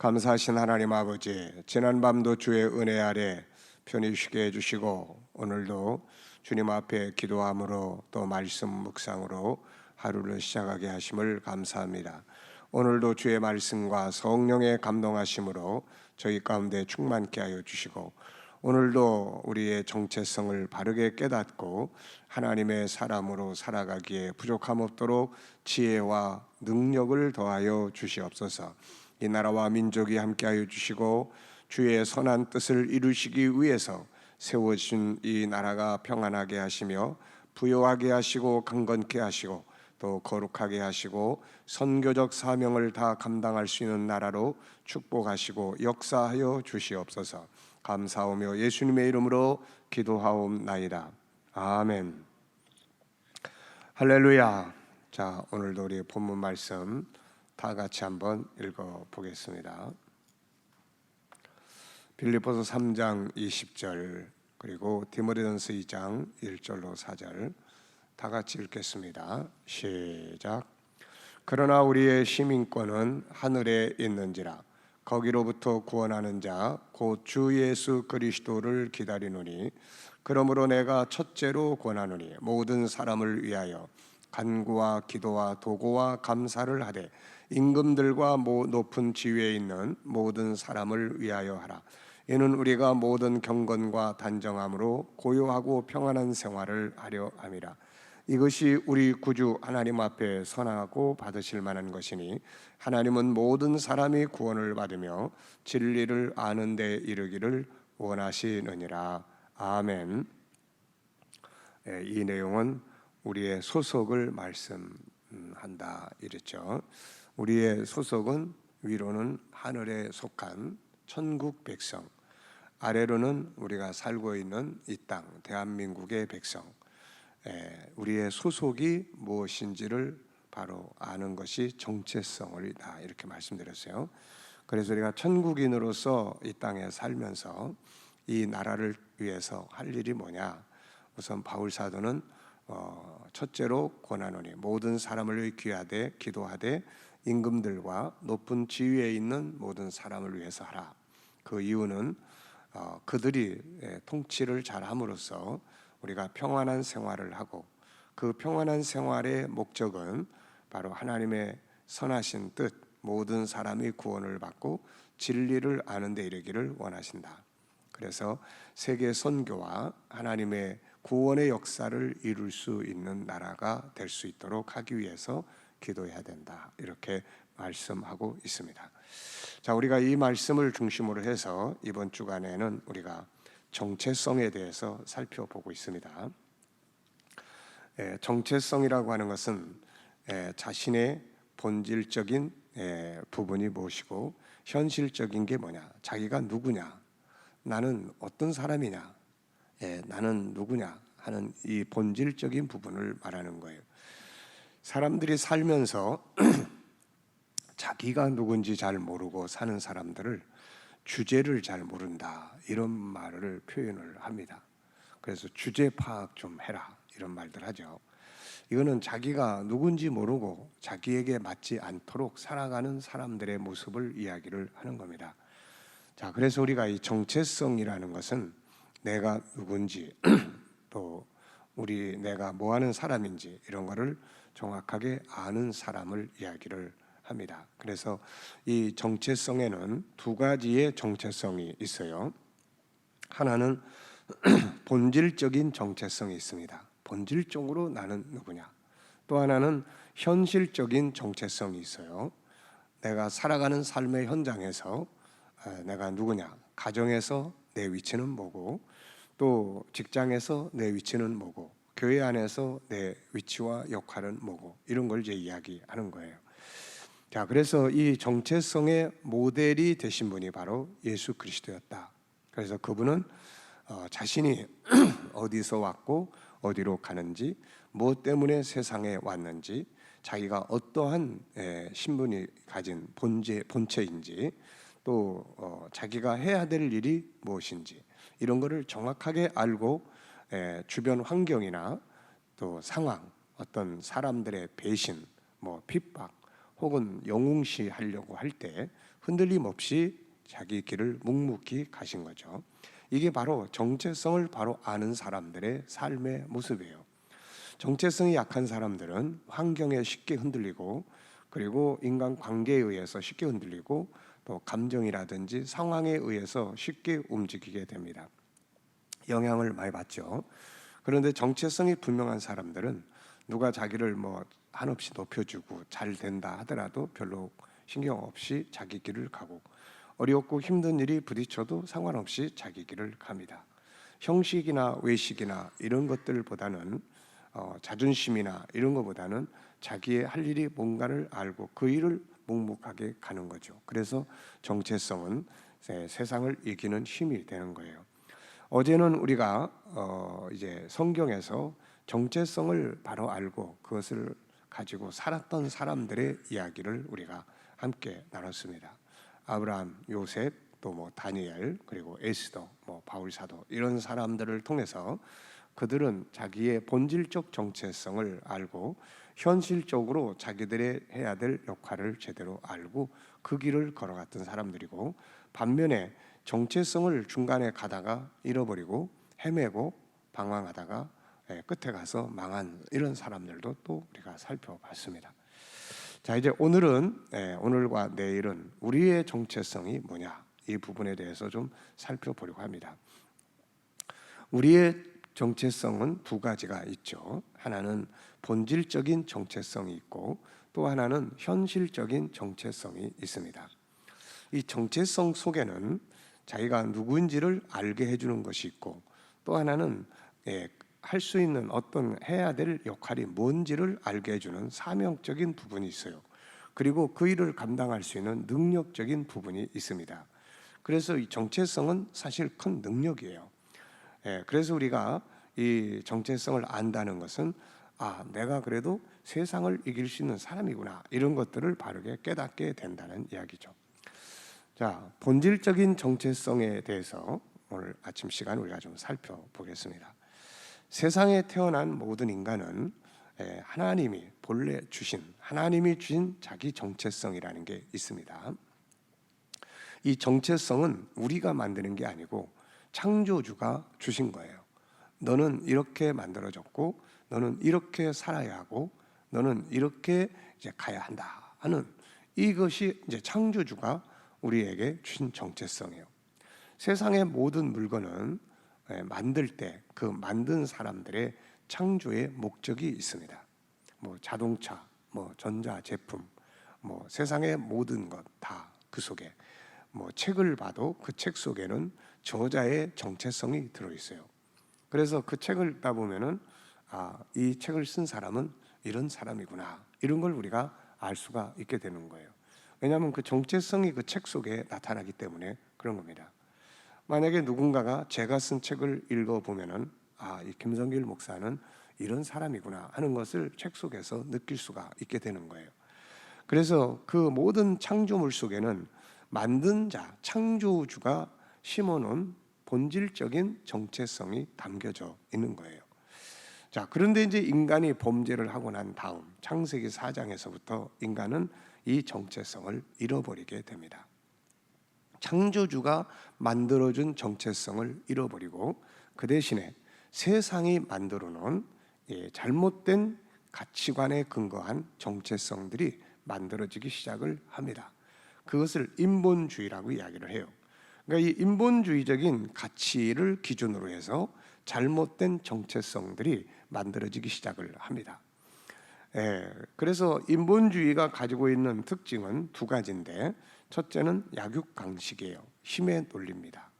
감사하신 하나님 아버지, 지난밤도 주의 은혜 아래 편히 쉬게 해주시고 오늘도 주님 앞에 기도함으로 또 말씀 묵상으로 하루를 시작하게 하심을 감사합니다. 오늘도 주의 말씀과 성령의 감동하심으로 저희 가운데 충만케 하여 주시고 오늘도 우리의 정체성을 바르게 깨닫고 하나님의 사람으로 살아가기에 부족함 없도록 지혜와 능력을 더하여 주시옵소서. 이 나라와 민족이 함께하여 주시고 주의 선한 뜻을 이루시기 위해서 세워진 이 나라가 평안하게 하시며 부요하게 하시고 강건케 하시고 또 거룩하게 하시고 선교적 사명을 다 감당할 수 있는 나라로 축복하시고 역사하여 주시옵소서. 감사하며 예수님의 이름으로 기도하옵나이다. 아멘. 할렐루야. 자, 오늘도 우리 본문 말씀 다 같이 한번 읽어보겠습니다. 빌립보서 3장 20절 그리고 디모데전서 2장 1절로 4절 다 같이 읽겠습니다. 시작. 그러나 우리의 시민권은 하늘에 있는지라 거기로부터 구원하는 자 곧 주 예수 그리스도를 기다리노니 그러므로 내가 첫째로 권하노니 모든 사람을 위하여 간구와 기도와 도고와 감사를 하되 임금들과 높은 지위에 있는 모든 사람을 위하여 하라. 이는 우리가 모든 경건과 단정함으로 고요하고 평안한 생활을 하려 함이라. 이것이 우리 구주 하나님 앞에 선하고 받으실 만한 것이니 하나님은 모든 사람이 구원을 받으며 진리를 아는 데 이르기를 원하시느니라. 아멘. 이 내용은 우리의 소속을 말씀한다 이랬죠. 우리의 소속은 위로는 하늘에 속한 천국 백성, 아래로는 우리가 살고 있는 이 땅 대한민국의 백성. 우리의 소속이 무엇인지를 바로 아는 것이 정체성이다 이렇게 말씀드렸어요. 그래서 우리가 천국인으로서 이 땅에 살면서 이 나라를 위해서 할 일이 뭐냐? 우선 바울 사도는 첫째로 권하노니 모든 사람을 위해 귀하되 기도하되 임금들과 높은 지위에 있는 모든 사람을 위해서 하라. 그 이유는 그들이 통치를 잘함으로써 우리가 평안한 생활을 하고 그 평안한 생활의 목적은 바로 하나님의 선하신 뜻 모든 사람이 구원을 받고 진리를 아는 데 이르기를 원하신다. 그래서 세계 선교와 하나님의 구원의 역사를 이룰 수 있는 나라가 될 수 있도록 하기 위해서 기도해야 된다 이렇게 말씀하고 있습니다. 자, 우리가 이 말씀을 중심으로 해서 이번 주간에는 우리가 정체성에 대해서 살펴보고 있습니다. 정체성이라고 하는 것은 자신의 본질적인 부분이 무엇이고 현실적인 게 뭐냐, 자기가 누구냐, 나는 어떤 사람이냐, 나는 누구냐 하는 이 본질적인 부분을 말하는 거예요. 사람들이 살면서 자기가 누군지 잘 모르고 사는 사람들을 주제를 잘 모른다 이런 말을 표현을 합니다. 그래서 주제 파악 좀 해라 이런 말들 하죠. 이거는 자기가 누군지 모르고 자기에게 맞지 않도록 살아가는 사람들의 모습을 이야기를 하는 겁니다. 자, 그래서 우리가 이 정체성이라는 것은 내가 누군지 또 내가 뭐 하는 사람인지 이런 거를 정확하게 아는 사람을 이야기를 합니다. 그래서 이 정체성에는 두 가지의 정체성이 있어요. 하나는 본질적인 정체성이 있습니다. 본질적으로 나는 누구냐. 또 하나는 현실적인 정체성이 있어요. 내가 살아가는 삶의 현장에서 내가 누구냐, 가정에서 내 위치는 뭐고 또 직장에서 내 위치는 뭐고 교회 안에서 내 위치와 역할은 뭐고 이런 걸 이제 이야기하는 거예요. 자, 그래서 이 정체성의 모델이 되신 분이 바로 예수 그리스도였다. 그래서 그분은 자신이 어디서 왔고 어디로 가는지, 무엇 때문에 세상에 왔는지, 자기가 어떠한 신분이 가진 본체인지, 또 자기가 해야 될 일이 무엇인지 이런 거를 정확하게 알고 주변 환경이나 또 상황, 어떤 사람들의 배신, 핍박 혹은 영웅시하려고 할 때 흔들림 없이 자기 길을 묵묵히 가신 거죠. 이게 바로 정체성을 바로 아는 사람들의 삶의 모습이에요. 정체성이 약한 사람들은 환경에 쉽게 흔들리고, 그리고 인간 관계에 의해서 쉽게 흔들리고, 또 감정이라든지 상황에 의해서 쉽게 움직이게 됩니다. 영향을 많이 받죠. 그런데 정체성이 분명한 사람들은 누가 자기를 한없이 높여주고 잘 된다 하더라도 별로 신경 없이 자기 길을 가고, 어렵고 힘든 일이 부딪혀도 상관없이 자기 길을 갑니다. 형식이나 외식이나 이런 것들보다는 자존심이나 이런 것보다는 자기의 할 일이 뭔가를 알고 그 일을 묵묵하게 가는 거죠. 그래서 정체성은 세상을 이기는 힘이 되는 거예요. 어제는 우리가 이제 성경에서 정체성을 바로 알고 그것을 가지고 살았던 사람들의 이야기를 우리가 함께 나눴습니다. 아브라함, 요셉, 또 다니엘, 그리고 에스더, 바울 사도, 이런 사람들을 통해서 그들은 자기의 본질적 정체성을 알고 현실적으로 자기들의 해야 될 역할을 제대로 알고 그 길을 걸어갔던 사람들이고, 반면에 정체성을 중간에 가다가 잃어버리고 헤매고 방황하다가 끝에 가서 망한 이런 사람들도 또 우리가 살펴봤습니다. 자, 이제 오늘과 내일은 우리의 정체성이 뭐냐, 이 부분에 대해서 좀 살펴보려고 합니다. 우리의 정체성은 두 가지가 있죠. 하나는 본질적인 정체성이 있고, 또 하나는 현실적인 정체성이 있습니다. 이 정체성 속에는 자기가 누구인지를 알게 해주는 것이 있고, 또 하나는 할 수 있는 어떤 해야 될 역할이 뭔지를 알게 해주는 사명적인 부분이 있어요. 그리고 그 일을 감당할 수 있는 능력적인 부분이 있습니다. 그래서 이 정체성은 사실 큰 능력이에요. 그래서 우리가 이 정체성을 안다는 것은 내가 그래도 세상을 이길 수 있는 사람이구나, 이런 것들을 바르게 깨닫게 된다는 이야기죠. 자, 본질적인 정체성에 대해서 오늘 아침 시간 우리가 좀 살펴보겠습니다. 세상에 태어난 모든 인간은 하나님이 본래 주신, 하나님이 주신 자기 정체성이라는 게 있습니다. 이 정체성은 우리가 만드는 게 아니고 창조주가 주신 거예요. 너는 이렇게 만들어졌고, 너는 이렇게 살아야 하고, 너는 이렇게 이제 가야 한다 하는, 이것이 이제 창조주가 우리에게 주신 정체성이에요. 세상의 모든 물건은 만들 때 그 만든 사람들의 창조의 목적이 있습니다. 자동차, 전자 제품, 세상의 모든 것 다 그 속에, 책을 봐도 그 책 속에는 저자의 정체성이 들어 있어요. 그래서 그 책을 읽다 보면은 이 책을 쓴 사람은 이런 사람이구나, 이런 걸 우리가 알 수가 있게 되는 거예요. 왜냐하면 그 정체성이 그 책 속에 나타나기 때문에 그런 겁니다. 만약에 누군가가 제가 쓴 책을 읽어보면은 이 김성길 목사는 이런 사람이구나 하는 것을 책 속에서 느낄 수가 있게 되는 거예요. 그래서 그 모든 창조물 속에는 만든 자, 창조주가 심어놓은 본질적인 정체성이 담겨져 있는 거예요. 자, 그런데 이제 인간이 범죄를 하고 난 다음 창세기 4장에서부터 인간은 이 정체성을 잃어버리게 됩니다. 창조주가 만들어준 정체성을 잃어버리고 그 대신에 세상이 만들어 놓은 잘못된 가치관에 근거한 정체성들이 만들어지기 시작을 합니다. 그것을 인본주의라고 이야기를 해요. 그러니까 이 인본주의적인 가치를 기준으로 해서 잘못된 정체성들이 만들어지기 시작을 합니다. 그래서 인본주의가 가지고 있는 특징은 두 가지인데, 첫째는 약육강식이에요. 힘의 논리입니다.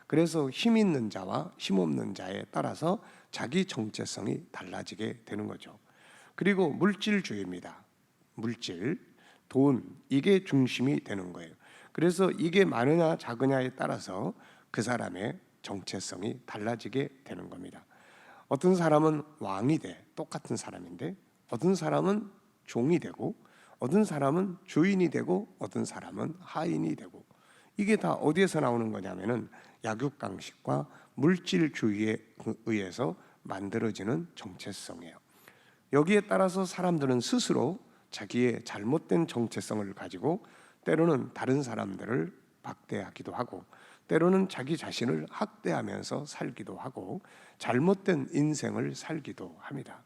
그래서 힘 있는 자와 힘 없는 자에 따라서 자기 정체성이 달라지게 되는 거죠. 그리고 물질주의입니다. 물질, 돈, 이게 중심이 되는 거예요. 그래서 이게 많으냐 작으냐에 따라서 그 사람의 정체성이 달라지게 되는 겁니다. 어떤 사람은 왕이 돼, 똑같은 사람인데 어떤 사람은 종이 되고, 어떤 사람은 주인이 되고, 어떤 사람은 하인이 되고, 이게 다 어디에서 나오는 거냐면은 약육강식과 물질주의에 의해서 만들어지는 정체성이에요. 여기에 따라서 사람들은 스스로 자기의 잘못된 정체성을 가지고 때로는 다른 사람들을 박대하기도 하고 때로는 자기 자신을 학대하면서 살기도 하고 잘못된 인생을 살기도 합니다.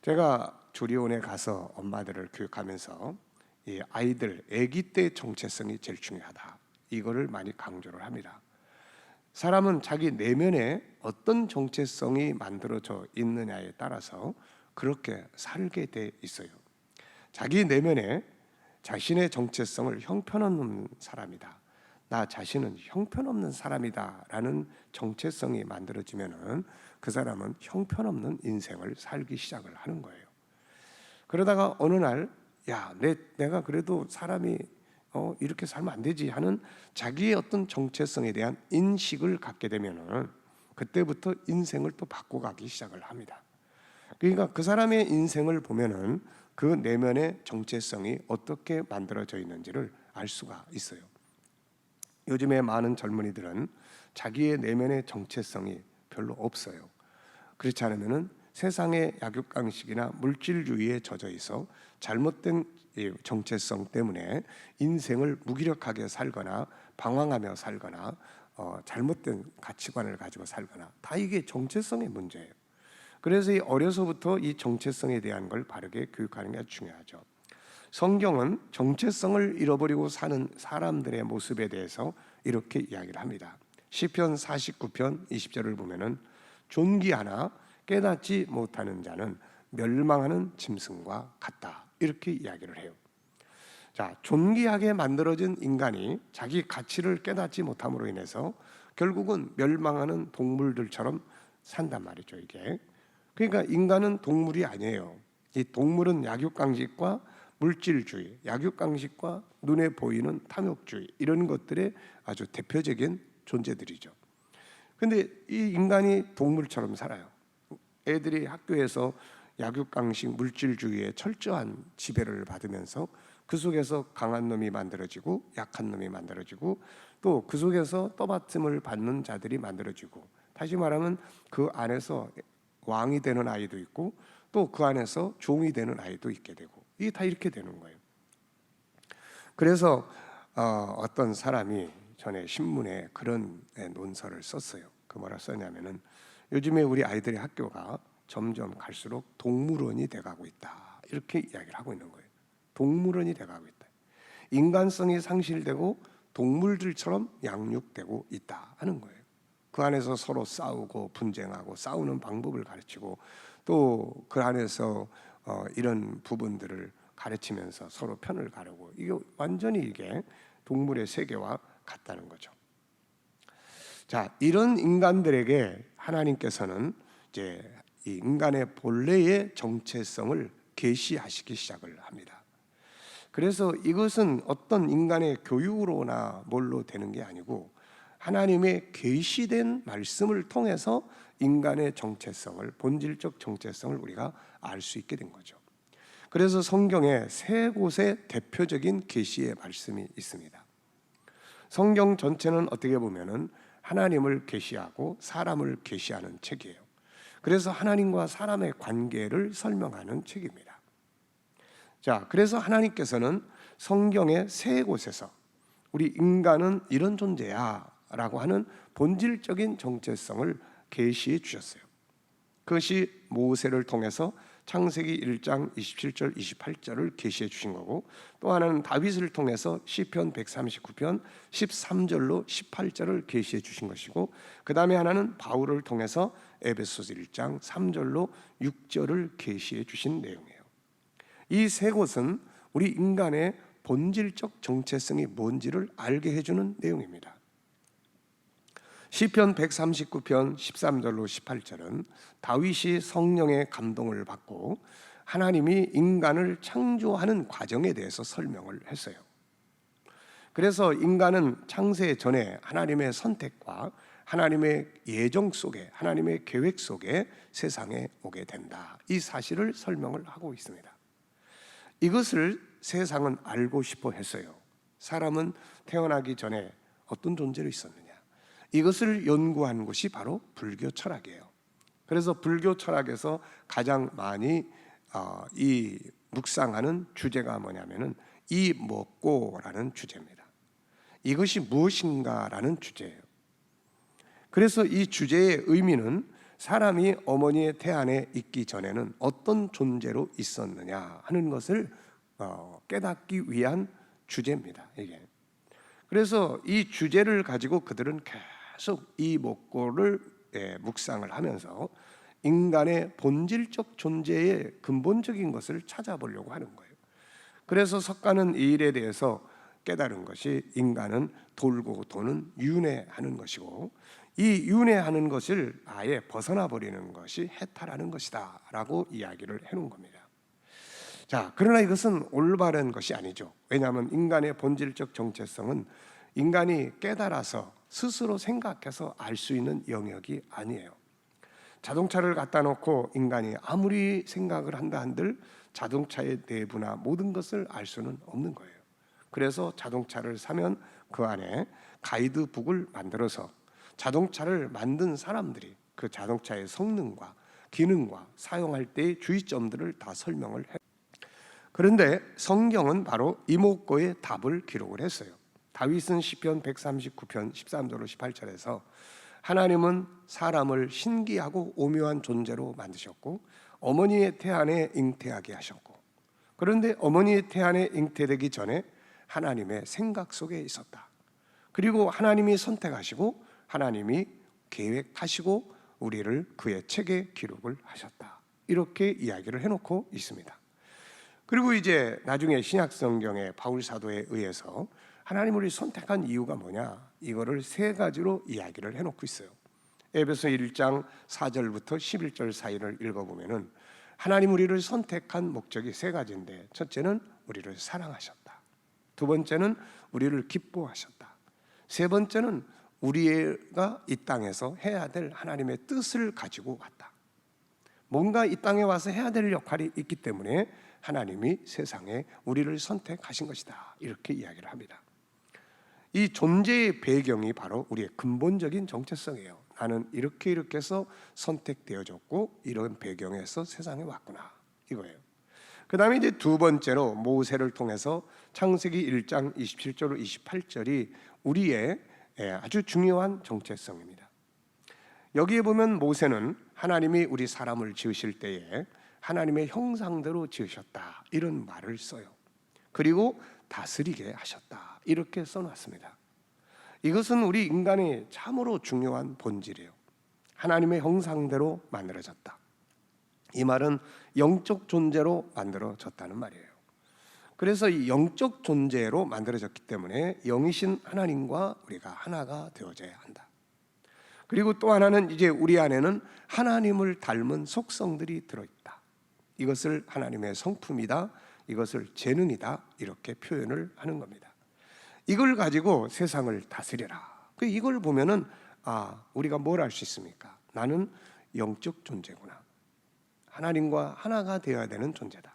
제가 조리원에 가서 엄마들을 교육하면서 이 아이들 아기 때 정체성이 제일 중요하다, 이거를 많이 강조를 합니다. 사람은 자기 내면에 어떤 정체성이 만들어져 있느냐에 따라서 그렇게 살게 돼 있어요. 자기 내면에 자신의 정체성을 형편없는 사람이다, 나 자신은 형편없는 사람이다 라는 정체성이 만들어지면은 그 사람은 형편없는 인생을 살기 시작을 하는 거예요. 그러다가 어느 날 내가 그래도 사람이 이렇게 살면 안 되지 하는 자기의 어떤 정체성에 대한 인식을 갖게 되면은 그때부터 인생을 또 바꿔가기 시작을 합니다. 그러니까 그 사람의 인생을 보면은 그 내면의 정체성이 어떻게 만들어져 있는지를 알 수가 있어요. 요즘에 많은 젊은이들은 자기의 내면의 정체성이 별로 없어요. 그렇지 않으면은 세상의 약육강식이나 물질주의에 젖어 있어 잘못된 정체성 때문에 인생을 무기력하게 살거나 방황하며 살거나 잘못된 가치관을 가지고 살거나, 다 이게 정체성의 문제예요. 그래서 어려서부터 이 정체성에 대한 걸 바르게 교육하는 게 중요하죠. 성경은 정체성을 잃어버리고 사는 사람들의 모습에 대해서 이렇게 이야기를 합니다. 시편 49편 20절을 보면은 존귀하나 깨닫지 못하는 자는 멸망하는 짐승과 같다, 이렇게 이야기를 해요. 자, 존귀하게 만들어진 인간이 자기 가치를 깨닫지 못함으로 인해서 결국은 멸망하는 동물들처럼 산단 말이죠, 이게. 그러니까 인간은 동물이 아니에요. 이 동물은 약육강식과 물질주의, 약육강식과 눈에 보이는 탐욕주의, 이런 것들의 아주 대표적인 존재들이죠. 근데 이 인간이 동물처럼 살아요. 애들이 학교에서 약육강식, 물질주의에 철저한 지배를 받으면서 그 속에서 강한 놈이 만들어지고 약한 놈이 만들어지고 또 그 속에서 떠받침을 받는 자들이 만들어지고, 다시 말하면 그 안에서 왕이 되는 아이도 있고 또 그 안에서 종이 되는 아이도 있게 되고, 이게 다 이렇게 되는 거예요. 그래서 어떤 사람이 전에 신문에 그런 논설을 썼어요. 그 뭐라 썼냐면은 요즘에 우리 아이들의 학교가 점점 갈수록 동물원이 돼가고 있다, 이렇게 이야기를 하고 있는 거예요. 동물원이 돼가고 있다. 인간성이 상실되고 동물들처럼 양육되고 있다 하는 거예요. 그 안에서 서로 싸우고 분쟁하고 싸우는 방법을 가르치고 또 그 안에서 이런 부분들을 가르치면서 서로 편을 가르고, 이게 완전히 이게 동물의 세계와 같다는 거죠. 자, 이런 인간들에게 하나님께서는 이제 이 인간의 본래의 정체성을 계시하시기 시작을 합니다. 그래서 이것은 어떤 인간의 교육으로나 뭘로 되는 게 아니고 하나님의 계시된 말씀을 통해서 인간의 정체성을, 본질적 정체성을 우리가 알 수 있게 된 거죠. 그래서 성경에 세 곳의 대표적인 계시의 말씀이 있습니다. 성경 전체는 어떻게 보면은 하나님을 계시하고 사람을 계시하는 책이에요. 그래서 하나님과 사람의 관계를 설명하는 책입니다. 자, 그래서 하나님께서는 성경의 세 곳에서 우리 인간은 이런 존재야 라고 하는 본질적인 정체성을 계시해 주셨어요. 그것이 모세를 통해서 창세기 1장 27절 28절을 계시해 주신 거고, 또 하나는 다윗을 통해서 시편 139편 13절로 18절을 계시해 주신 것이고, 그 다음에 하나는 바울을 통해서 에베소서 1장 3절로 6절을 계시해 주신 내용이에요. 이 세 곳은 우리 인간의 본질적 정체성이 뭔지를 알게 해주는 내용입니다. 시편 139편 13절로 18절은 다윗이 성령의 감동을 받고 하나님이 인간을 창조하는 과정에 대해서 설명을 했어요. 그래서 인간은 창세 전에 하나님의 선택과 하나님의 예정 속에, 하나님의 계획 속에 세상에 오게 된다, 이 사실을 설명을 하고 있습니다. 이것을 세상은 알고 싶어 했어요. 사람은 태어나기 전에 어떤 존재로 있었느냐, 이것을 연구한 곳이 바로 불교 철학이에요. 그래서 불교 철학에서 가장 많이 이 묵상하는 주제가 뭐냐면은 이 먹고라는 주제입니다. 이것이 무엇인가라는 주제예요. 그래서 이 주제의 의미는 사람이 어머니의 태 안에 있기 전에는 어떤 존재로 있었느냐 하는 것을 깨닫기 위한 주제입니다. 이게. 그래서 이 주제를 가지고 그들은 계속 이 먹고를 묵상을 하면서 인간의 본질적 존재의 근본적인 것을 찾아보려고 하는 거예요. 그래서 석가는 이 일에 대해서 깨달은 것이 인간은 돌고 도는 윤회하는 것이고, 이 윤회하는 것을 아예 벗어나 버리는 것이 해탈하는 것이다 라고 이야기를 해놓은 겁니다. 자, 그러나 이것은 올바른 것이 아니죠. 왜냐하면 인간의 본질적 정체성은 인간이 깨달아서 스스로 생각해서 알 수 있는 영역이 아니에요. 자동차를 갖다 놓고 인간이 아무리 생각을 한다 한들 자동차의 내부나 모든 것을 알 수는 없는 거예요. 그래서 자동차를 사면 그 안에 가이드북을 만들어서 자동차를 만든 사람들이 그 자동차의 성능과 기능과 사용할 때의 주의점들을 다 설명을 해요. 그런데 성경은 바로 이목고의 답을 기록을 했어요. 다윗은 시편 139편 13절로 18절에서 하나님은 사람을 신기하고 오묘한 존재로 만드셨고 어머니의 태 안에 잉태하게 하셨고, 그런데 어머니의 태 안에 잉태되기 전에 하나님의 생각 속에 있었다. 그리고 하나님이 선택하시고 하나님이 계획하시고 우리를 그의 책에 기록을 하셨다. 이렇게 이야기를 해놓고 있습니다. 그리고 이제 나중에 신약 성경의 바울 사도에 의해서 하나님을 선택한 이유가 뭐냐, 이거를 세 가지로 이야기를 해놓고 있어요. 에베소 1장 4절부터 11절 사이를 읽어보면은 하나님 우리를 선택한 목적이 세 가지인데, 첫째는 우리를 사랑하셨다. 두 번째는 우리를 기뻐하셨다. 세 번째는 우리가 이 땅에서 해야 될 하나님의 뜻을 가지고 왔다. 뭔가 이 땅에 와서 해야 될 역할이 있기 때문에 하나님이 세상에 우리를 선택하신 것이다. 이렇게 이야기를 합니다. 이 존재의 배경이 바로 우리의 근본적인 정체성이에요. 나는 이렇게 해서 선택되어졌고 이런 배경에서 세상에 왔구나, 이거예요. 그 다음에 이제 두 번째로 모세를 통해서 창세기 1장 27절로 28절이 우리의 아주 중요한 정체성입니다. 여기에 보면 모세는 하나님이 우리 사람을 지으실 때에 하나님의 형상대로 지으셨다, 이런 말을 써요. 그리고 다스리게 하셨다, 이렇게 써놨습니다. 이것은 우리 인간의 참으로 중요한 본질이에요. 하나님의 형상대로 만들어졌다. 이 말은 영적 존재로 만들어졌다는 말이에요. 그래서 이 영적 존재로 만들어졌기 때문에 영이신 하나님과 우리가 하나가 되어져야 한다. 그리고 또 하나는 이제 우리 안에는 하나님을 닮은 속성들이 들어있다. 이것을 하나님의 성품이다, 이것을 재능이다, 이렇게 표현을 하는 겁니다. 이걸 가지고 세상을 다스려라. 이걸 보면은 우리가 뭘 알 수 있습니까? 나는 영적 존재구나. 하나님과 하나가 되어야 되는 존재다.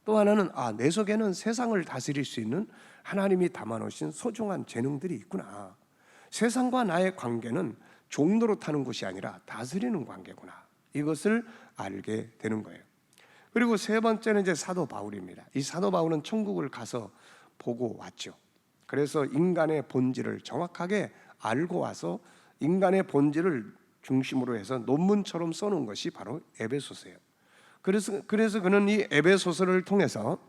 또 하나는 내 속에는 세상을 다스릴 수 있는 하나님이 담아놓으신 소중한 재능들이 있구나. 세상과 나의 관계는 종로로 타는 것이 아니라 다스리는 관계구나. 이것을 알게 되는 거예요. 그리고 세 번째는 이제 사도 바울입니다. 이 사도 바울은 천국을 가서 보고 왔죠. 그래서 인간의 본질을 정확하게 알고 와서 인간의 본질을 중심으로 해서 논문처럼 써놓은 것이 바로 에베소서예요. 그래서 그는 이 에베소서를 통해서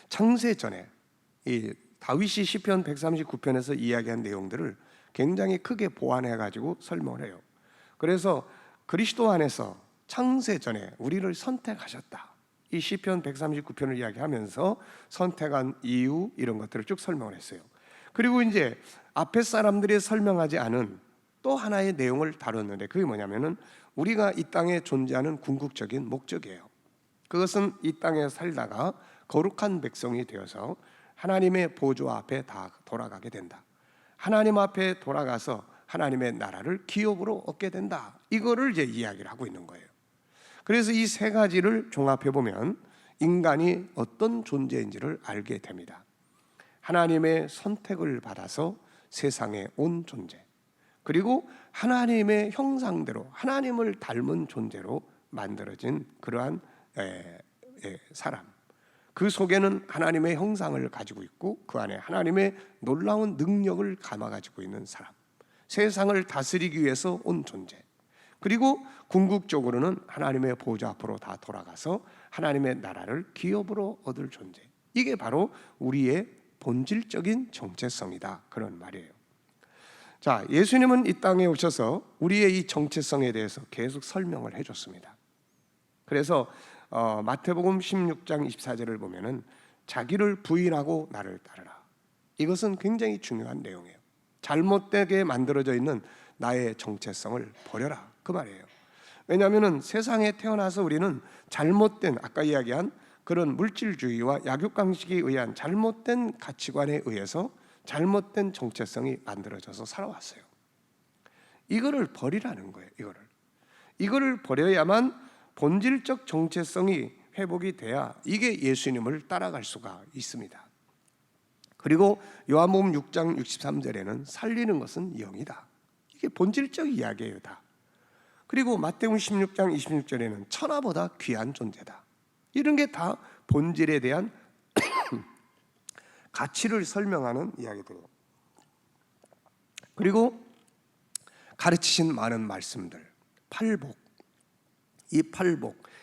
창세 전에 이 다윗이 시편 139편에서 이야기한 내용들을 굉장히 크게 보완해가지고 설명을 해요. 그래서 그리스도 안에서 창세 전에 우리를 선택하셨다, 이 시편 139편을 이야기하면서 선택한 이유, 이런 것들을 쭉 설명을 했어요. 그리고 이제 앞에 사람들이 설명하지 않은 또 하나의 내용을 다뤘는데, 그게 뭐냐면은 우리가 이 땅에 존재하는 궁극적인 목적이에요. 그것은 이 땅에 살다가 거룩한 백성이 되어서 하나님의 보좌 앞에 다 돌아가게 된다. 하나님 앞에 돌아가서 하나님의 나라를 기업으로 얻게 된다. 이거를 이제 이야기를 하고 있는 거예요. 그래서 이 세 가지를 종합해 보면 인간이 어떤 존재인지를 알게 됩니다. 하나님의 선택을 받아서 세상에 온 존재, 그리고 하나님의 형상대로 하나님을 닮은 존재로 만들어진 그러한 사람, 그 속에는 하나님의 형상을 가지고 있고 그 안에 하나님의 놀라운 능력을 감아 가지고 있는 사람, 세상을 다스리기 위해서 온 존재, 그리고 궁극적으로는 하나님의 보좌 앞으로 다 돌아가서 하나님의 나라를 기업으로 얻을 존재. 이게 바로 우리의 본질적인 정체성이다, 그런 말이에요. 자, 예수님은 이 땅에 오셔서 우리의 이 정체성에 대해서 계속 설명을 해줬습니다. 그래서 마태복음 16장 24절을 보면은 자기를 부인하고 나를 따르라. 이것은 굉장히 중요한 내용이에요. 잘못되게 만들어져 있는 나의 정체성을 버려라, 그 말이에요. 왜냐하면 세상에 태어나서 우리는 잘못된, 아까 이야기한 그런 물질주의와 약육강식에 의한 잘못된 가치관에 의해서 잘못된 정체성이 만들어져서 살아왔어요. 이거를 버리라는 거예요. 이거를 버려야만 본질적 정체성이 회복이 돼야 이게 예수님을 따라갈 수가 있습니다. 그리고 요한복음 6장 63절에는 살리는 것은 영이다. 이게 본질적 이야기예요, 다. 그리고 마태복음 16장 26절에는 천하보다 귀한 존재다. 이런 게 다 본질에 대한 가치를 설명하는 이야기들이에요. 그리고 가르치신 많은 말씀들, 팔복,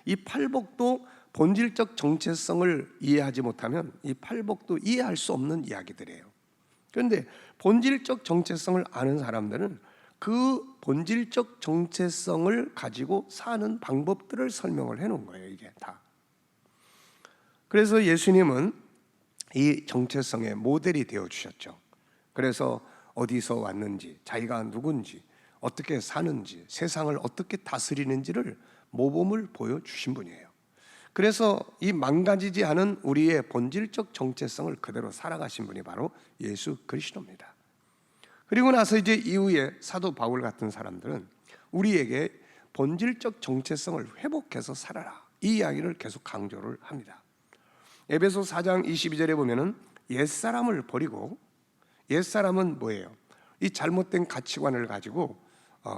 이 팔복도 본질적 정체성을 이해하지 못하면 이 팔복도 이해할 수 없는 이야기들이에요. 그런데 본질적 정체성을 아는 사람들은 그 본질적 정체성을 가지고 사는 방법들을 설명을 해놓은 거예요, 이게 다. 그래서 예수님은 이 정체성의 모델이 되어주셨죠. 그래서 어디서 왔는지, 자기가 누군지, 어떻게 사는지, 세상을 어떻게 다스리는지를 모범을 보여주신 분이에요. 그래서 이 망가지지 않은 우리의 본질적 정체성을 그대로 살아가신 분이 바로 예수 그리스도입니다. 그리고 나서 이제 이후에 사도 바울 같은 사람들은 우리에게 본질적 정체성을 회복해서 살아라, 이 이야기를 계속 강조를 합니다. 에베소 4장 22절에 보면은 옛사람을 버리고, 옛사람은 뭐예요? 이 잘못된 가치관을 가지고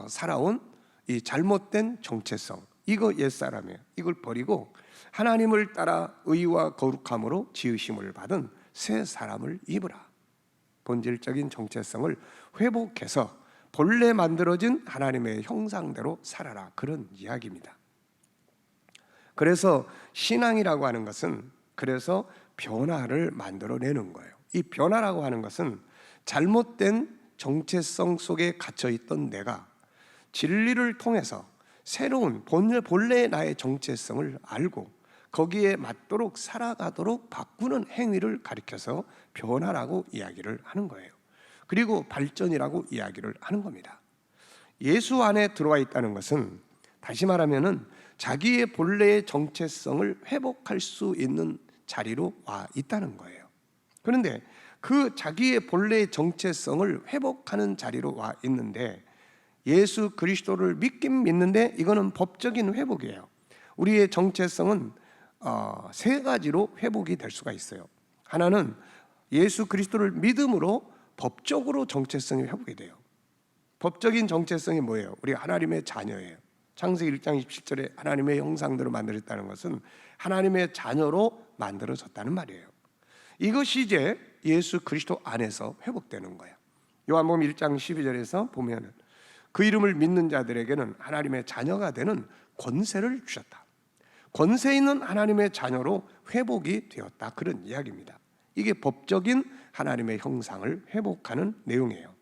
살아온 이 잘못된 정체성, 이거 옛사람이에요. 이걸 버리고 하나님을 따라 의와 거룩함으로 지으심을 받은 새 사람을 입으라. 본질적인 정체성을 회복해서 본래 만들어진 하나님의 형상대로 살아라, 그런 이야기입니다. 그래서 신앙이라고 하는 것은 그래서 변화를 만들어내는 거예요. 이 변화라고 하는 것은 잘못된 정체성 속에 갇혀있던 내가 진리를 통해서 새로운 본래의 나의 정체성을 알고 거기에 맞도록 살아가도록 바꾸는 행위를 가리켜서 변화라고 이야기를 하는 거예요. 그리고 발전이라고 이야기를 하는 겁니다. 예수 안에 들어와 있다는 것은 다시 말하면은 자기의 본래의 정체성을 회복할 수 있는 자리로 와 있다는 거예요. 그런데 그 자기의 본래의 정체성을 회복하는 자리로 와 있는데, 예수 그리스도를 믿긴 믿는데 이거는 법적인 회복이에요. 우리의 정체성은 세 가지로 회복이 될 수가 있어요. 하나는 예수 그리스도를 믿음으로 법적으로 정체성이 회복이 돼요. 법적인 정체성이 뭐예요? 우리가 하나님의 자녀예요. 창세기 1장 27절에 하나님의 형상대로 만들어졌다는 것은 하나님의 자녀로 만들어졌다는 말이에요. 이것이 이제 예수 그리스도 안에서 회복되는 거예요. 요한복음 1장 12절에서 보면 그 이름을 믿는 자들에게는 하나님의 자녀가 되는 권세를 주셨다. 권세 있는 하나님의 자녀로 회복이 되었다, 그런 이야기입니다. 이게 법적인 하나님의 형상을 회복하는 내용이에요.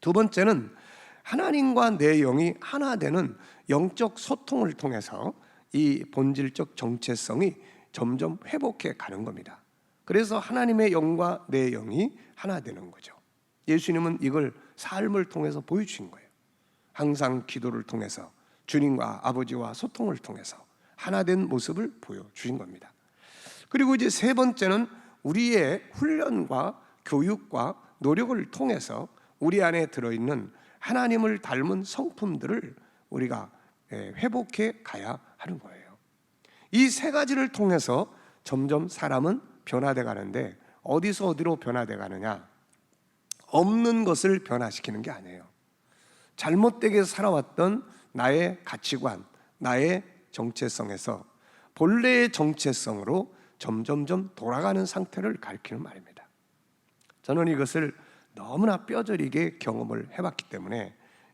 두 번째는 하나님과 내 영이 하나 되는 영적 소통을 통해서 이 본질적 정체성이 점점 회복해 가는 겁니다. 그래서 하나님의 영과 내 영이 하나 되는 거죠. 예수님은 이걸 삶을 통해서 보여주신 거예요. 항상 기도를 통해서 주님과 아버지와 소통을 통해서 하나된 모습을 보여주신 겁니다. 그리고 이제 세 번째는 우리의 훈련과 교육과 노력을 통해서 우리 안에 들어있는 하나님을 닮은 성품들을 우리가 회복해 가야 하는 거예요. 이 세 가지를 통해서 점점 사람은 변화돼 가는데, 어디서 어디로 변화돼 가느냐? 없는 것을 변화시키는 게 아니에요. 잘못되게 살아왔던 나의 가치관, 나의 정체성에서 본래의 정체성으로 점점점 돌아가는 상태를 가리키는 말입니다. 저는 이것을 너무나 뼈저리게 경험을 해봤기 때문에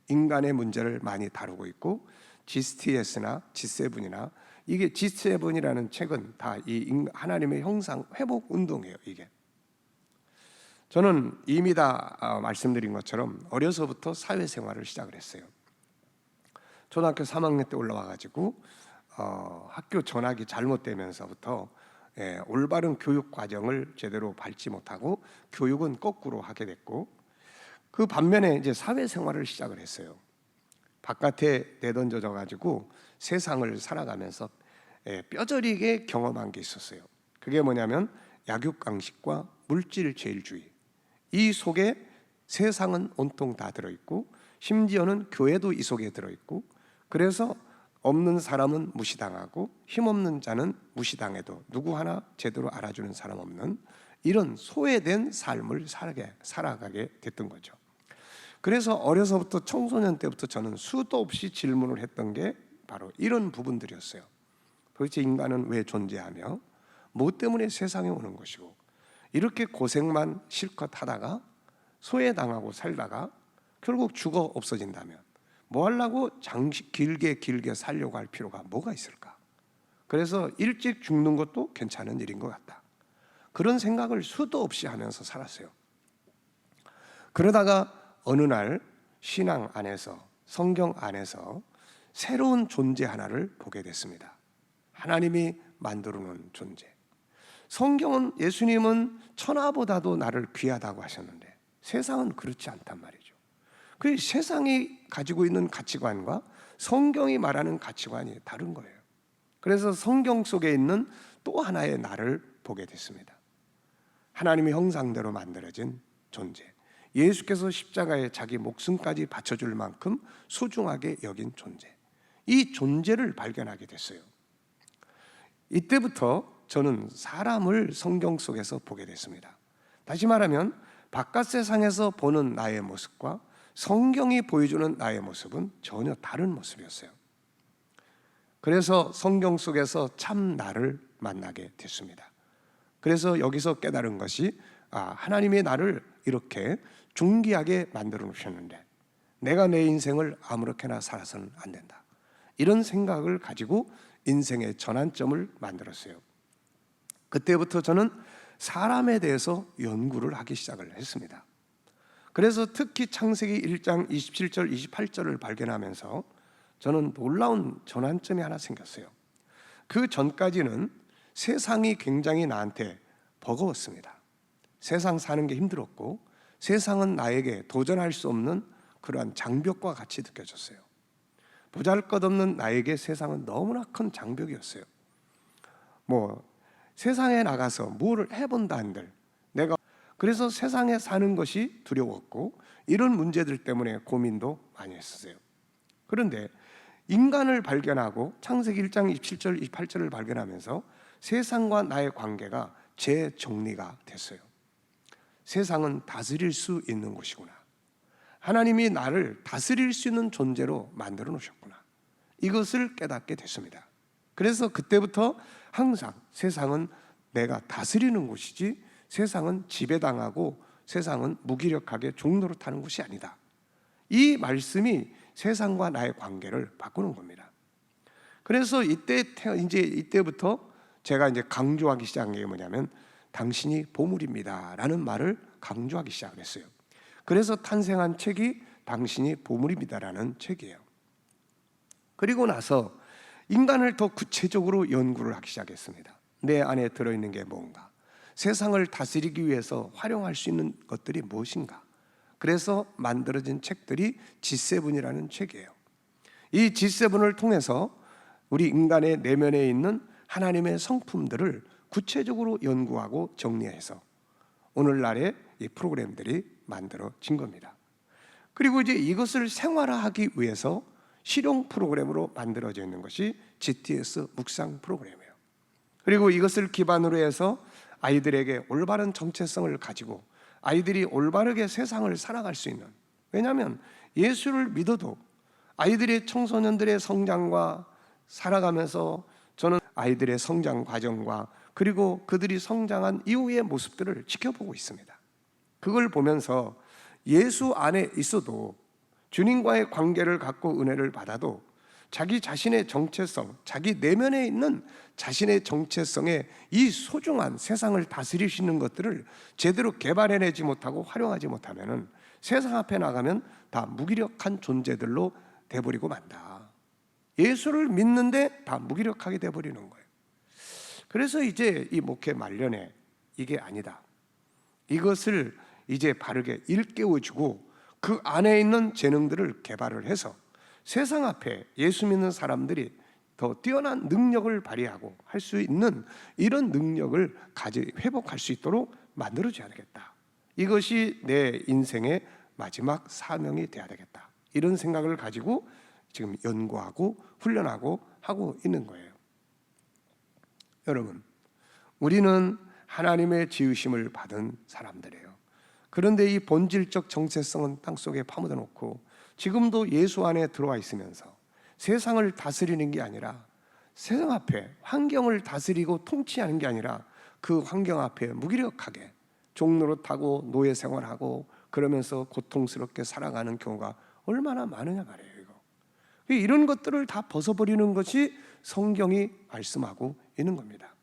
인간의 문제를 많이 다루고 있고, GTS나 G7이나 이게 G7이라는 책은 다 이 하나님의 형상 회복 운동이에요. 이게 저는 이미 다 말씀드린 것처럼 어려서부터 사회생활을 시작을 했어요. 초등학교 3학년 때 올라와가지고 학교 전학이 잘못되면서부터 올바른 교육 과정을 제대로 밟지 못하고 교육은 거꾸로 하게 됐고, 그 반면에 이제 사회생활을 시작을 했어요. 바깥에 내던져져 가지고 세상을 살아가면서 뼈저리게 경험한 게 있었어요. 그게 뭐냐면 약육강식과 물질제일주의. 이 속에 세상은 온통 다 들어있고, 심지어는 교회도 이 속에 들어있고, 그래서 없는 사람은 무시당하고 힘없는 자는 무시당해도 누구 하나 제대로 알아주는 사람 없는 이런 소외된 삶을 살아가게 됐던 거죠. 그래서 어려서부터 청소년 때부터 저는 수도 없이 질문을 했던 게 바로 이런 부분들이었어요. 도대체 인간은 왜 존재하며 뭐 때문에 세상에 오는 것이고, 이렇게 고생만 실컷 하다가 소외당하고 살다가 결국 죽어 없어진다면 뭐 하려고 길게 살려고 할 필요가 뭐가 있을까? 그래서 일찍 죽는 것도 괜찮은 일인 것 같다. 그런 생각을 수도 없이 하면서 살았어요. 그러다가 어느 날 신앙 안에서, 성경 안에서 새로운 존재 하나를 보게 됐습니다. 하나님이 만들어 놓은 존재. 성경은, 예수님은 천하보다도 나를 귀하다고 하셨는데 세상은 그렇지 않단 말이죠. 그 세상이 가지고 있는 가치관과 성경이 말하는 가치관이 다른 거예요. 그래서 성경 속에 있는 또 하나의 나를 보게 됐습니다. 하나님의 형상대로 만들어진 존재, 예수께서 십자가에 자기 목숨까지 바쳐줄 만큼 소중하게 여긴 존재, 이 존재를 발견하게 됐어요. 이때부터 저는 사람을 성경 속에서 보게 됐습니다. 다시 말하면 바깥 세상에서 보는 나의 모습과 성경이 보여주는 나의 모습은 전혀 다른 모습이었어요. 그래서 성경 속에서 참 나를 만나게 됐습니다. 그래서 여기서 깨달은 것이, 하나님이 나를 이렇게 존귀하게 만들어 놓으셨는데 내가 내 인생을 아무렇게나 살아서는 안 된다. 이런 생각을 가지고 인생의 전환점을 만들었어요. 그때부터 저는 사람에 대해서 연구를 하기 시작을 했습니다. 그래서 특히 창세기 1장 27절 28절을 발견하면서 저는 놀라운 전환점이 하나 생겼어요. 그 전까지는 세상이 굉장히 나한테 버거웠습니다. 세상 사는 게 힘들었고, 세상은 나에게 도전할 수 없는 그러한 장벽과 같이 느껴졌어요. 보잘것없는 나에게 세상은 너무나 큰 장벽이었어요. 세상에 나가서 뭐를 해본다 한들 그래서 세상에 사는 것이 두려웠고, 이런 문제들 때문에 고민도 많이 했었어요. 그런데 인간을 발견하고 창세기 1장 27절 28절을 발견하면서 세상과 나의 관계가 재정리가 됐어요. 세상은 다스릴 수 있는 곳이구나. 하나님이 나를 다스릴 수 있는 존재로 만들어 놓으셨구나. 이것을 깨닫게 됐습니다. 그래서 그때부터 항상 세상은 내가 다스리는 곳이지, 세상은 지배당하고 세상은 무기력하게 종노릇하는 곳이 아니다. 이 말씀이 세상과 나의 관계를 바꾸는 겁니다. 그래서 이때부터 제가 이제 강조하기 시작한 게 뭐냐면, 당신이 보물입니다 라는 말을 강조하기 시작을 했어요. 그래서 탄생한 책이 당신이 보물입니다라는 책이에요. 그리고 나서 인간을 더 구체적으로 연구를 하기 시작했습니다. 내 안에 들어있는 게 뭔가, 세상을 다스리기 위해서 활용할 수 있는 것들이 무엇인가. 그래서 만들어진 책들이 G7이라는 책이에요. 이 G7을 통해서 우리 인간의 내면에 있는 하나님의 성품들을 구체적으로 연구하고 정리해서 오늘날의 이 프로그램들이 만들어진 겁니다. 그리고 이제 이것을 생활화하기 위해서 실용 프로그램으로 만들어져 있는 것이 GTS 묵상 프로그램이에요. 그리고 이것을 기반으로 해서 아이들에게 올바른 정체성을 가지고 아이들이 올바르게 세상을 살아갈 수 있는, 왜냐하면 예수를 믿어도 아이들의, 청소년들의 성장과 살아가면서 저는 아이들의 성장 과정과 그리고 그들이 성장한 이후의 모습들을 지켜보고 있습니다. 그걸 보면서 예수 안에 있어도, 주님과의 관계를 갖고 은혜를 받아도 자기 자신의 정체성, 자기 내면에 있는 자신의 정체성에 이 소중한 세상을 다스릴 수 있는 것들을 제대로 개발해내지 못하고 활용하지 못하면 세상 앞에 나가면 다 무기력한 존재들로 돼버리고 만다. 예수를 믿는데 다 무기력하게 돼버리는 거예요. 그래서 이제 이 목회 말년에 이게 아니다, 이것을 이제 바르게 일깨워주고 그 안에 있는 재능들을 개발을 해서 세상 앞에 예수 믿는 사람들이 더 뛰어난 능력을 발휘하고 할 수 있는 이런 능력을 회복할 수 있도록 만들어줘야 되겠다. 이것이 내 인생의 마지막 사명이 돼야 되겠다. 이런 생각을 가지고 지금 연구하고 훈련하고 하고 있는 거예요. 여러분, 우리는 하나님의 지으심을 받은 사람들이에요. 그런데 이 본질적 정체성은 땅속에 파묻어 놓고 지금도 예수 안에 들어와 있으면서 세상을 다스리는 게 아니라, 세상 앞에 환경을 다스리고 통치하는 게 아니라 그 환경 앞에 무기력하게 종노릇하고 노예 생활하고 그러면서 고통스럽게 살아가는 경우가 얼마나 많으냐 말이에요. 이런 것들을 다 벗어버리는 것이 성경이 말씀하고 있는 겁니다.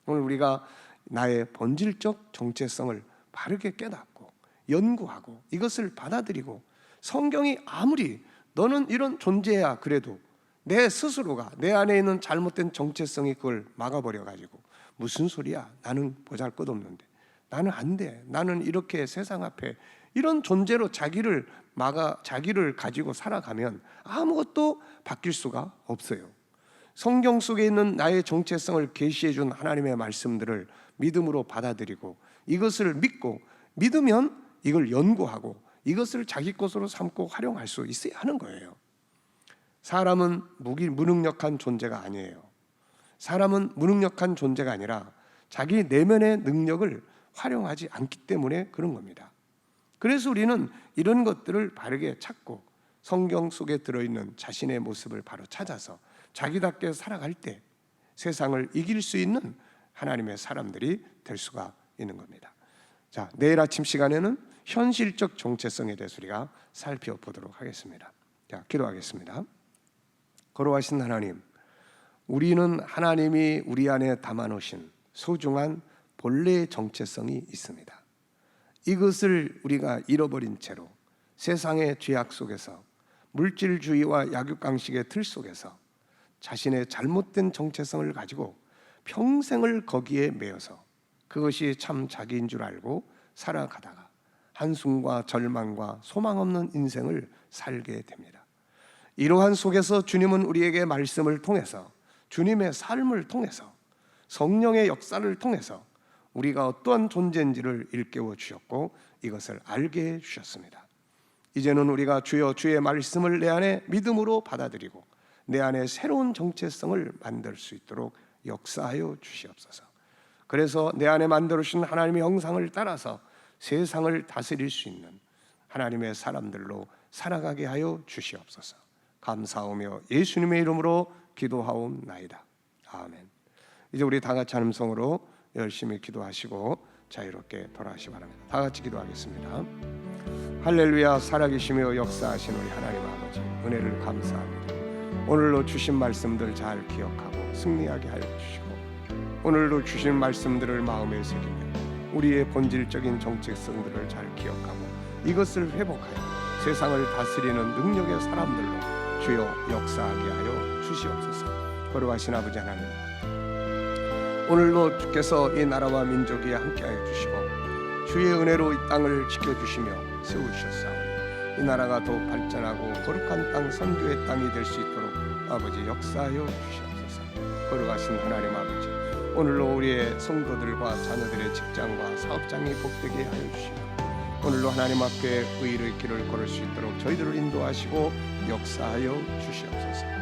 오늘 우리가 나의 본질적 정체성을 바르게 깨닫고 연구하고 이것을 받아들이고, 성경이 아무리 너는 이런 존재야 그래도 내 스스로가 내 안에 있는 잘못된 정체성이 그걸 막아버려가지고 무슨 소리야, 나는 보잘것없는데, 나는 안 돼, 나는 이렇게 세상 앞에 이런 존재로 자기를 가지고 살아가면 아무것도 바뀔 수가 없어요. 성경 속에 있는 나의 정체성을 계시해 준 하나님의 말씀들을 믿음으로 받아들이고 이것을 믿고, 믿으면 이걸 연구하고 이것을 자기 것으로 삼고 활용할 수 있어야 하는 거예요. 사람은 무능력한 존재가 아니에요. 사람은 무능력한 존재가 아니라 자기 내면의 능력을 활용하지 않기 때문에 그런 겁니다. 그래서 우리는 이런 것들을 바르게 찾고 성경 속에 들어있는 자신의 모습을 바로 찾아서 자기답게 살아갈 때 세상을 이길 수 있는 하나님의 사람들이 될 수가 있는 겁니다. 자, 내일 아침 시간에는 현실적 정체성에 대해서 우리가 살펴보도록 하겠습니다. 자, 기도하겠습니다. 거룩하신 하나님, 우리는 하나님이 우리 안에 담아놓으신 소중한 본래의 정체성이 있습니다. 이것을 우리가 잃어버린 채로 세상의 죄악 속에서, 물질주의와 약육강식의 틀 속에서 자신의 잘못된 정체성을 가지고 평생을 거기에 매여서 그것이 참 자기인 줄 알고 살아가다가 한숨과 절망과 소망 없는 인생을 살게 됩니다. 이러한 속에서 주님은 우리에게 말씀을 통해서, 주님의 삶을 통해서, 성령의 역사를 통해서 우리가 어떠한 존재인지를 일깨워 주셨고 이것을 알게 해주셨습니다. 이제는 우리가 주여 주의 말씀을 내 안에 믿음으로 받아들이고 내 안에 새로운 정체성을 만들 수 있도록 역사하여 주시옵소서. 그래서 내 안에 만들어주신 하나님의 형상을 따라서 세상을 다스릴 수 있는 하나님의 사람들로 살아가게 하여 주시옵소서. 감사하며 예수님의 이름으로 기도하옵나이다. 아멘. 이제 우리 다 같이 찬송으로 열심히 기도하시고 자유롭게 돌아가시기 바랍니다. 다 같이 기도하겠습니다. 할렐루야. 살아계시며 역사하신 우리 하나님 아버지, 은혜를 감사합니다. 오늘로 주신 말씀들 잘 기억하고 승리하게 하여 주시고, 오늘로 주신 말씀들을 마음에 새기며 우리의 본질적인 정체성들을 잘 기억하고 이것을 회복하여 세상을 다스리는 능력의 사람들로 주여 역사하게 하여 주시옵소서. 거룩하신 아버지 하나님, 오늘도 주께서 이 나라와 민족에 함께하여 주시고 주의 은혜로 이 땅을 지켜주시며 세우셨사오니 이 나라가 더욱 발전하고 거룩한 땅, 선교의 땅이 될 수 있도록 아버지 역사하여 주시옵소서. 거룩하신 하나님 아버지, 오늘로 우리의 성도들과 자녀들의 직장과 사업장이 복되게 하여 주시고 오늘로 하나님 앞에 의의 길을 걸을 수 있도록 저희들을 인도하시고 역사하여 주시옵소서.